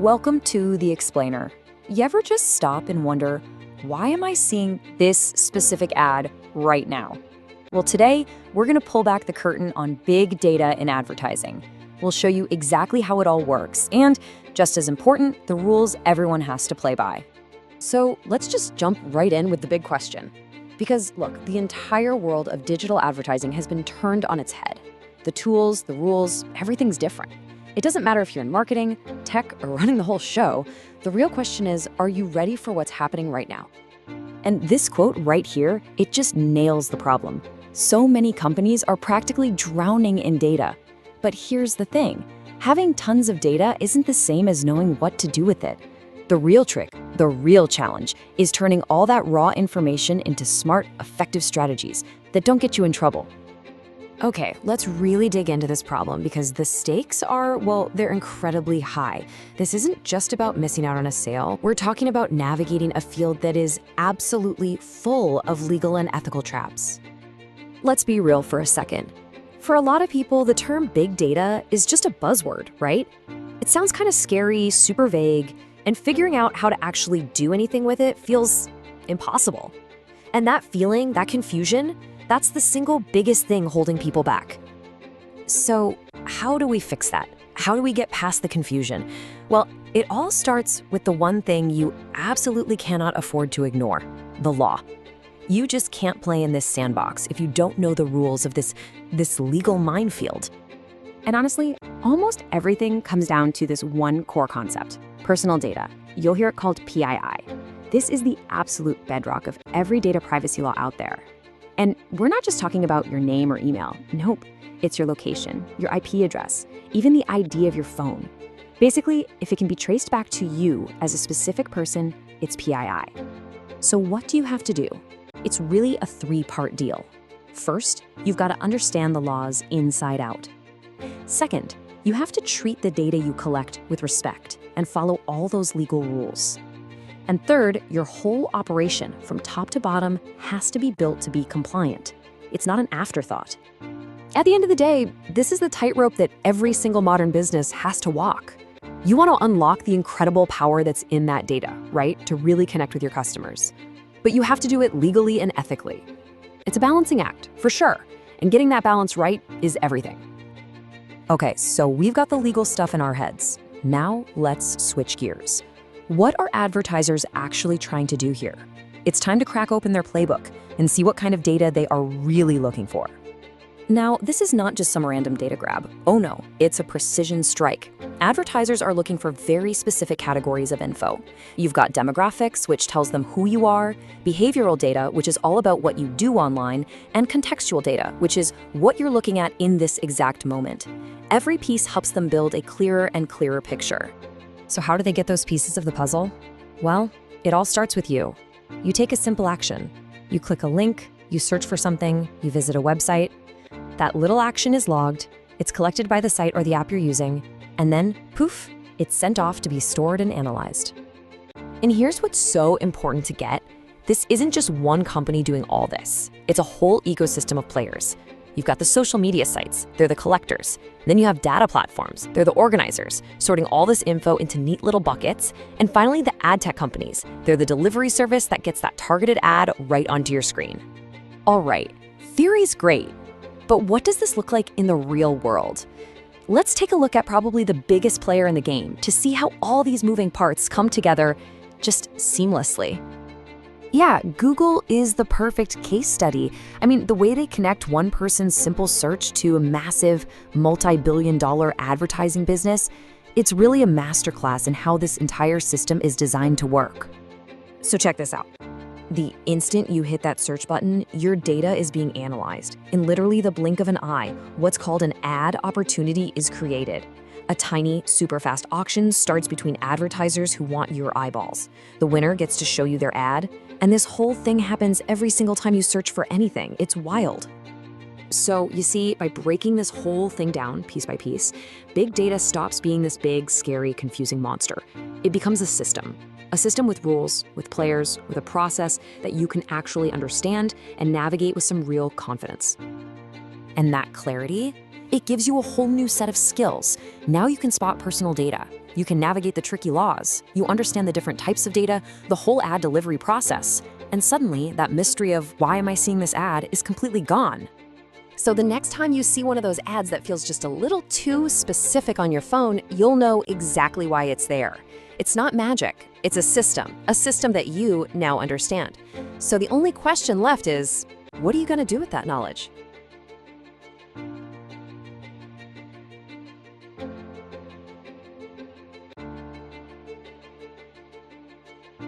Welcome to The Explainer. You ever just stop and wonder, why am I seeing this specific ad right now? Well, today, we're going to pull back the curtain on big data in advertising. We'll show you exactly how it all works, and, just as important, the rules everyone has to play by. So let's just jump right in with the big question. Because look, the entire world of digital advertising has been turned on its head. The tools, the rules, everything's different. It doesn't matter if you're in marketing, tech, or running the whole show. The real question is, are you ready for what's happening right now? And this quote right here, it just nails the problem. So many companies are practically drowning in data. But here's the thing, having tons of data isn't the same as knowing what to do with it. The real trick, the real challenge, is turning all that raw information into smart, effective strategies that don't get you in trouble. Okay, let's really dig into this problem because the stakes are, well, they're incredibly high. This isn't just about missing out on a sale. We're talking about navigating a field that is absolutely full of legal and ethical traps. Let's be real for a second. For a lot of people, the term big data is just a buzzword, right? It sounds kind of scary, super vague, and figuring out how to actually do anything with it feels impossible. And that feeling, that confusion, that's the single biggest thing holding people back. So how do we fix that? How do we get past the confusion? Well, it all starts with the one thing you absolutely cannot afford to ignore, the law. You just can't play in this sandbox if you don't know the rules of this legal minefield. And honestly, almost everything comes down to this one core concept, personal data. You'll hear it called PII. This is the absolute bedrock of every data privacy law out there. And we're not just talking about your name or email. Nope, it's your location, your IP address, even the ID of your phone. Basically, if it can be traced back to you as a specific person, it's PII. So what do you have to do? It's really a three-part deal. First, you've got to understand the laws inside out. Second, you have to treat the data you collect with respect and follow all those legal rules. And third, your whole operation, from top to bottom, has to be built to be compliant. It's not an afterthought. At the end of the day, this is the tightrope that every single modern business has to walk. You want to unlock the incredible power that's in that data, right? To really connect with your customers. But you have to do it legally and ethically. It's a balancing act, for sure. And getting that balance right is everything. Okay, so we've got the legal stuff in our heads. Now let's switch gears. What are advertisers actually trying to do here? It's time to crack open their playbook and see what kind of data they are really looking for. Now, this is not just some random data grab. Oh no, it's a precision strike. Advertisers are looking for very specific categories of info. You've got demographics, which tells them who you are, behavioral data, which is all about what you do online, and contextual data, which is what you're looking at in this exact moment. Every piece helps them build a clearer and clearer picture. So how do they get those pieces of the puzzle? Well, it all starts with you. You take a simple action. You click a link, you search for something, you visit a website. That little action is logged, it's collected by the site or the app you're using, and then, poof, it's sent off to be stored and analyzed. And here's what's so important to get. This isn't just one company doing all this. It's a whole ecosystem of players. You've got the social media sites, they're the collectors. Then you have data platforms, they're the organizers, sorting all this info into neat little buckets. And finally, the ad tech companies, they're the delivery service that gets that targeted ad right onto your screen. All right, theory's great, but what does this look like in the real world? Let's take a look at probably the biggest player in the game to see how all these moving parts come together just seamlessly. Yeah, Google is the perfect case study. I mean, the way they connect one person's simple search to a massive multi-billion-dollar advertising business, it's really a masterclass in how this entire system is designed to work. So check this out. The instant you hit that search button, your data is being analyzed. In literally the blink of an eye, what's called an ad opportunity is created. A tiny, super fast auction starts between advertisers who want your eyeballs. The winner gets to show you their ad, and this whole thing happens every single time you search for anything. It's wild. So you see, by breaking this whole thing down piece by piece, big data stops being this big, scary, confusing monster. It becomes a system with rules, with players, with a process that you can actually understand and navigate with some real confidence. And that clarity, it gives you a whole new set of skills. Now you can spot personal data. You can navigate the tricky laws. You understand the different types of data, the whole ad delivery process. And suddenly, that mystery of why am I seeing this ad is completely gone. So the next time you see one of those ads that feels just a little too specific on your phone, you'll know exactly why it's there. It's not magic, it's a system that you now understand. So the only question left is, what are you going to do with that knowledge?